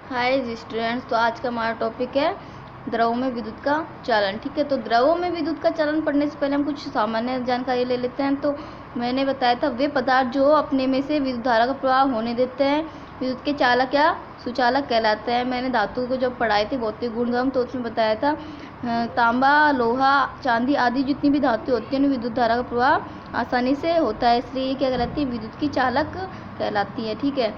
हाय जी students, तो आज का हमारा टॉपिक है द्रवों में विद्युत का चालन। ठीक है, तो द्रवों में विद्युत का चालन पढ़ने से पहले हम कुछ सामान्य जानकारी ले लेते हैं। तो मैंने बताया था वे पदार्थ जो अपने में से विद्युत धारा का प्रवाह होने देते हैं विद्युत के चालक या सुचालक कहलाते हैं। मैंने धातु को जब पढ़ाए थे भौतिक गुणधर्म तो उसमें बताया था तांबा, लोहा, चांदी आदि जितनी भी धातु होती हैं विद्युत धारा का प्रवाह आसानी से होता है, इसलिए ये क्या कहलाती है, विद्युत की चालक कहलाती है। ठीक है,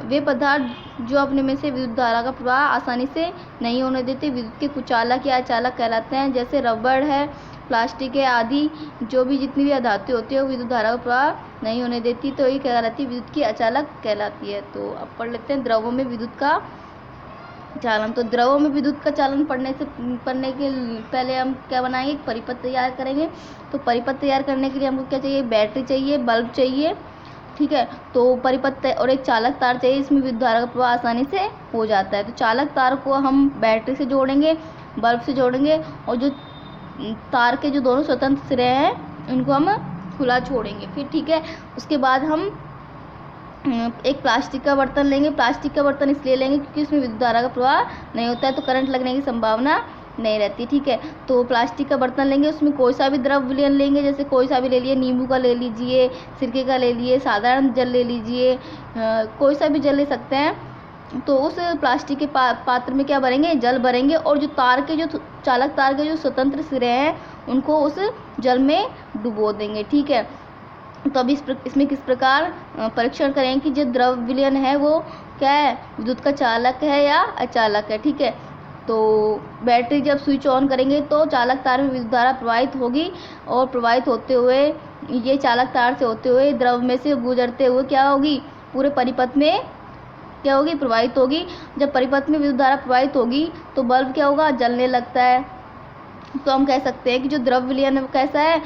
वे पदार्थ जो अपने में से विद्युत धारा का प्रवाह आसानी से नहीं होने देते विद्युत के कुचालक या अचालक कहलाते हैं। जैसे रबड़ है, प्लास्टिक है आदि जो भी जितनी भी धातु होती है वो विद्युत धारा का प्रवाह नहीं होने देती, तो ये क्या कहलाती है, विद्युत की अचालक कहलाती है। तो अब पढ़ लेते हैं द्रवों में विद्युत का चालन। तो द्रवों में विद्युत का चालन पढ़ने के पहले हम क्या बनाएंगे, एक परिपथ तैयार करेंगे। तो परिपथ तैयार करने के लिए हमको क्या चाहिए, बैटरी चाहिए, बल्ब चाहिए। ठीक है, तो परिपथ और एक चालक तार चाहिए, इसमें विद्युत धारा का प्रवाह आसानी से हो जाता है। तो चालक तार को हम बैटरी से जोड़ेंगे, बल्ब से जोड़ेंगे और जो तार के जो दोनों स्वतंत्र सिरे हैं उनको हम खुला छोड़ेंगे। फिर ठीक है, उसके बाद हम एक प्लास्टिक का बर्तन लेंगे। प्लास्टिक का बर्तन इसलिए लेंगे क्योंकि उसमें विद्युत धारा का प्रवाह नहीं होता है, तो करंट लगने की संभावना नहीं रहती। ठीक है, तो प्लास्टिक का बर्तन लेंगे, उसमें कोई सा भी द्रव विलयन लेंगे, जैसे कोई सा भी ले लिए, नींबू का ले लीजिए, सिरके का ले लिए, साधारण जल ले लीजिए, कोई सा भी जल ले सकते हैं। तो उस प्लास्टिक के पात्र में क्या भरेंगे, जल भरेंगे और जो तार के जो चालक तार के जो स्वतंत्र सिरे हैं उनको उस जल में डुबो देंगे। ठीक है, तो अभी इसमें किस प्रकार परीक्षण करें कि जो द्रव विलयन है वो क्या है, विद्युत का चालक है या अचालक है। ठीक है, तो बैटरी जब स्विच ऑन करेंगे तो चालक तार में विद्युत धारा प्रवाहित होगी और प्रवाहित होते हुए ये चालक तार से होते हुए द्रव में से गुजरते हुए क्या होगी, पूरे परिपथ में क्या होगी, प्रवाहित होगी। जब परिपथ में विद्युत धारा प्रवाहित होगी तो बल्ब क्या होगा, जलने लगता है। तो हम कह सकते हैं कि जो द्रव विलयन कैसा है,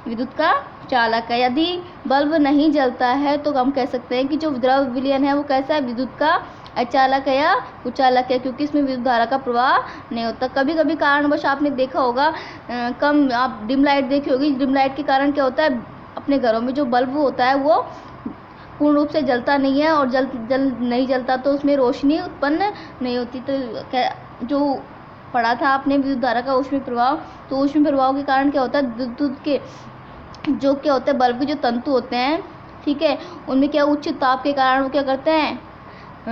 विद्युत का चालक है। यदि बल्ब नहीं जलता है तो हम कह सकते हैं कि जो द्रव विलयन है वो कैसा है, विद्युत का अचालक है या कुचालक है, क्योंकि इसमें विद्युत धारा का प्रवाह नहीं होता। कभी कभी कारणवश आपने देखा होगा, कम आप डिम लाइट देखी होगी, डिम लाइट के कारण क्या होता है, अपने घरों में जो बल्ब होता है वो पूर्ण रूप से जलता नहीं है और जल नहीं जलता तो उसमें रोशनी उत्पन्न नहीं होती। तो जो पढ़ा था आपने विद्युत धारा का ऊष्मीय प्रभाव, तो ऊष्मीय प्रभाव के कारण क्या होता है, विद्युत के जो क्या होते हैं, बल्ब के जो तंतु होते हैं, ठीक है, उनमें क्या उच्च ताप के कारण वो क्या करते हैं,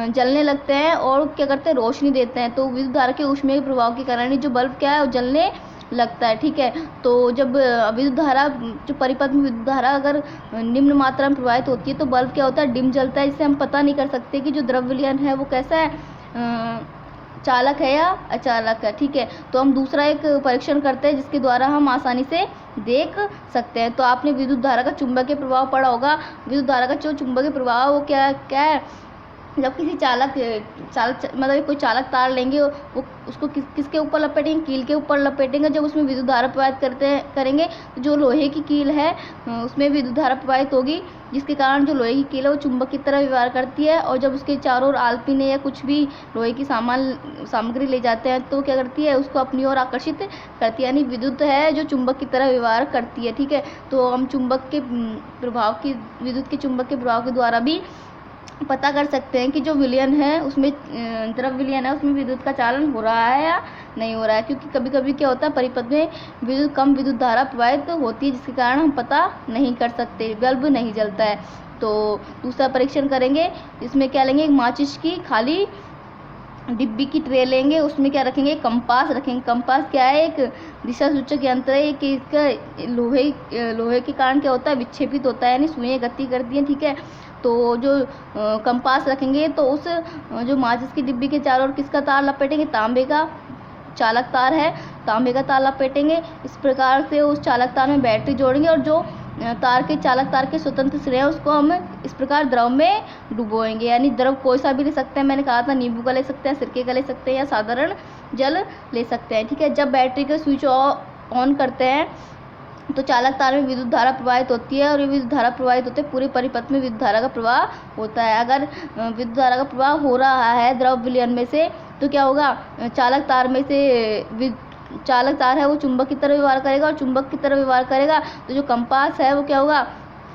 जलने लगते हैं और क्या करते हैं, रोशनी देते हैं। तो विद्युत धारा के ऊष्मीय प्रभाव के कारण जो बल्ब क्या है वो जलने लगता है। ठीक है, तो जब विद्युत धारा जो परिपथ में विद्युत धारा अगर निम्न मात्रा में प्रवाहित होती है तो बल्ब क्या होता है, डिम जलता है। इससे हम पता नहीं कर सकते कि जो द्रव विलयन है वो कैसा है, चालक है या अचालक है। ठीक है, तो हम दूसरा एक परीक्षण करते हैं जिसके द्वारा हम आसानी से देख सकते हैं। तो आपने विद्युत धारा का चुंबकीय प्रभाव पढ़ा होगा। विद्युत धारा का जो चुंबकीय प्रभाव वो क्या क्या है, जब किसी मतलब कोई चालक तार लेंगे वो उसको किसके ऊपर लपेटेंगे, कील के ऊपर लपेटेंगे। जब उसमें विद्युत धारा प्रवाहित करेंगे तो जो लोहे की कील है उसमें विद्युत धारा प्रवाहित होगी, जिसके कारण जो लोहे की कील है वो चुंबक की तरह व्यवहार करती है। और जब उसके चारों ओर आलपीन या कुछ भी लोहे की सामग्री ले जाते हैं तो क्या करती है, उसको अपनी ओर आकर्षित करती है, यानी विद्युत है जो चुंबक की तरह व्यवहार करती है। ठीक है, तो हम विद्युत के चुंबक के प्रभाव के द्वारा भी पता कर सकते हैं कि जो विलयन है उसमें द्रव विलयन है उसमें विद्युत का चालन हो रहा है या नहीं हो रहा है। क्योंकि कभी कभी क्या होता है, परिपथ में कम विद्युत धारा प्रवाहित होती है जिसके कारण हम पता नहीं कर सकते, बल्ब नहीं जलता है। तो दूसरा परीक्षण करेंगे, इसमें क्या लेंगे, एक माचिस की खाली डिब्बी की ट्रे लेंगे, उसमें क्या रखेंगे, कंपास रखेंगे। कंपास क्या है, एक दिशा सूचक यंत्र है कि इसका लोहे के कारण क्या होता है, विक्षेपित होता है, यानी सुइयां गति करती हैं। ठीक है, तो जो कंपास रखेंगे तो उस जो माचिस की डिब्बी के चारों ओर किसका तार लपेटेंगे, तांबे का चालक तार है, तांबे का तार लपेटेंगे। इस प्रकार से उस चालक तार में बैटरी जोड़ेंगे और जो चालक तार के स्वतंत्र सिरे हैं उसको हम इस प्रकार द्रव में डुबोएंगे। यानी द्रव कोई सा भी ले सकते हैं, मैंने कहा था नींबू का ले सकते हैं, सिरके का ले सकते हैं या साधारण जल ले सकते हैं। ठीक है, जब बैटरी का स्विच ऑन करते हैं तो चालक तार में विद्युत धारा प्रवाहित होती है और ये विद्युत धारा प्रवाहित होते पूरे परिपथ में विद्युत धारा का प्रवाह होता है। अगर विद्युत धारा का प्रवाह हो रहा है द्रव विलयन में से तो क्या होगा, चालक तार है वो चुंबक की तरह व्यवहार करेगा और चुंबक की तरह व्यवहार करेगा तो जो कंपास है वो क्या होगा,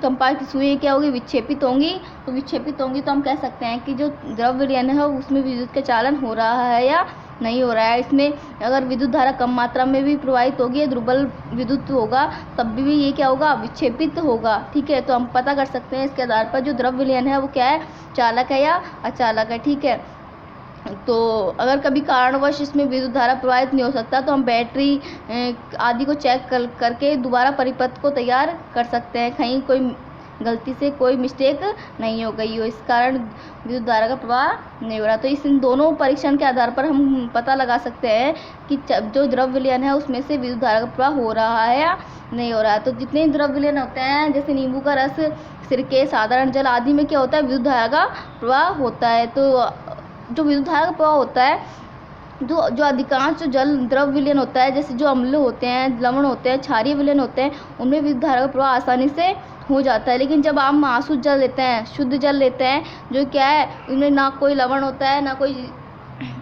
कंपास की सुई क्या होगी, विक्षेपित होंगी। तो विक्षेपित होंगी तो हम कह सकते हैं कि जो द्रव विलयन है उसमें विद्युत का चालन हो रहा है या नहीं हो रहा है। इसमें अगर विद्युत धारा कम मात्रा में भी प्रवाहित होगी, दुर्बल विद्युत होगा, तब भी ये क्या होगा, विक्षेपित होगा। ठीक है, तो हम पता कर सकते हैं इसके आधार पर जो द्रव विलयन है वो क्या है, चालक है या अचालक है। ठीक है, तो अगर कभी कारणवश इसमें विद्युत धारा प्रवाहित नहीं हो सकता तो हम बैटरी आदि को चेक करके दोबारा परिपथ को तैयार कर सकते हैं, कहीं कोई गलती से कोई मिस्टेक नहीं हो गई हो, इस कारण विद्युत धारा का प्रवाह नहीं हो रहा। तो इन दोनों परीक्षण के आधार पर हम पता लगा सकते हैं कि जो द्रव विलयन है उसमें से विद्युत धारा का प्रवाह हो रहा है या नहीं हो रहा है। तो जितने द्रव विलयन होते हैं, जैसे नींबू का रस, सिरके, साधारण जल आदि में क्या होता है, विद्युत धारा का प्रवाह होता है। तो जो विद्युत धारा का प्रवाह होता है, जो अधिकांश जो जल द्रव विलयन होता है, जैसे जो अम्ल होते हैं, लवण होते हैं, क्षारीय विलयन होते हैं, उनमें विद्युत धारा का प्रवाह आसानी से हो जाता है। लेकिन जब आप आसुत जल लेते हैं, शुद्ध जल लेते हैं, जो क्या है, उनमें ना कोई लवण होता है, ना कोई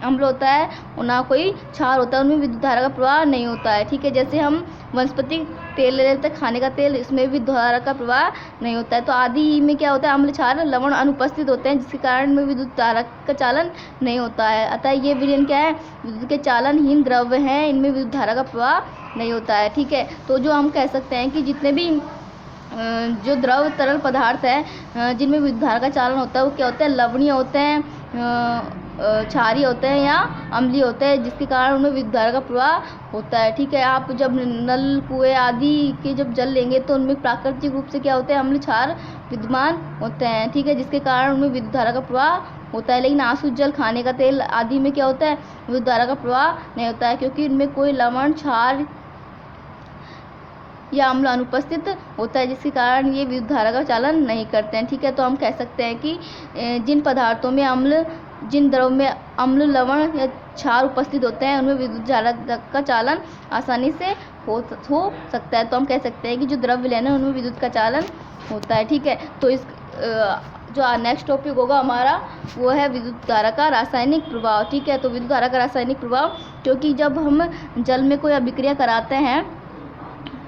अम्ल होता है और ना कोई क्षार होता है, उनमें विद्युत धारा का प्रवाह नहीं होता है। ठीक है, जैसे हम वनस्पति तेल ले लेते हैं, खाने का तेल, इसमें भी विद्युत धारा का प्रवाह नहीं होता है। तो आदि में क्या होता है, अम्ल, क्षार, लवण अनुपस्थित होते हैं, जिसके कारण में विद्युत धारा का चालन नहीं होता है। अतः ये विलयन क्या है, विद्युत के चालनहीन द्रव्य हैं, इनमें विद्युत धारा का प्रवाह नहीं होता है। ठीक है, तो जो हम कह सकते हैं कि जितने भी जो द्रव तरल पदार्थ है जिनमें विद्युत धारा का चालन होता है, वो क्या होते हैं, लवणीय होते हैं, क्षारीय होते हैं या अम्लीय होते हैं, जिसके कारण उनमें विद्युत धारा का प्रवाह होता है। ठीक है, आप जब नल, कुएं आदि के जब जल लेंगे तो उनमें प्राकृतिक रूप से क्या होते हैं, अम्ल, क्षार विद्यमान होते हैं। ठीक है, जिसके कारण उनमें विद्युत धारा का प्रवाह होता है। लेकिन आसुत जल, खाने का तेल आदि में क्या होता है, विद्युत धारा का प्रवाह नहीं होता है, क्योंकि इनमें कोई लवण, क्षार या अम्ल अनुपस्थित होता है, जिसके कारण ये विद्युत धारा का चालन नहीं करते हैं। ठीक है, तो हम कह सकते हैं कि जिन पदार्थों में जिन द्रव में अम्ल, लवण या क्षार उपस्थित होते हैं, उनमें विद्युत धारा का चालन आसानी से हो सकता है। तो हम कह सकते हैं कि जो द्रव विलयन है उनमें विद्युत का चालन होता है। ठीक है, तो इस जो नेक्स्ट टॉपिक होगा हमारा वो है विद्युत धारा का रासायनिक प्रभाव। ठीक है, तो विद्युत धारा का रासायनिक प्रभाव, क्योंकि जब हम जल में कोई अभिक्रिया कराते हैं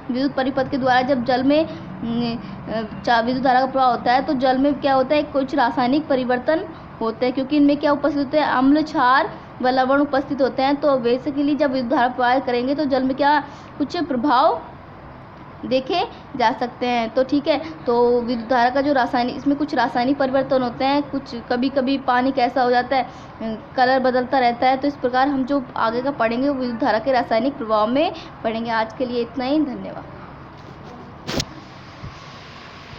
विद्युत परिपथ के द्वारा, जब जल में विद्युत धारा का प्रवाह होता है, तो जल में क्या होता है, कुछ रासायनिक परिवर्तन होते हैं, क्योंकि इनमें क्या उपस्थित होते हैं, अम्ल, क्षार व लवण उपस्थित होते हैं। तो बेसिकली जब विद्युत धारा प्रवाहित करेंगे तो जल में क्या कुछ प्रभाव देखे जा सकते हैं। तो ठीक है, तो विद्युत धारा का जो रासायनिक, इसमें कुछ रासायनिक परिवर्तन होते हैं, कुछ कभी कभी पानी कैसा हो जाता है, कलर बदलता रहता है। तो इस प्रकार हम जो आगे का पढ़ेंगे वो विद्युत धारा के रासायनिक प्रभाव में पढ़ेंगे। आज के लिए इतना ही, धन्यवाद।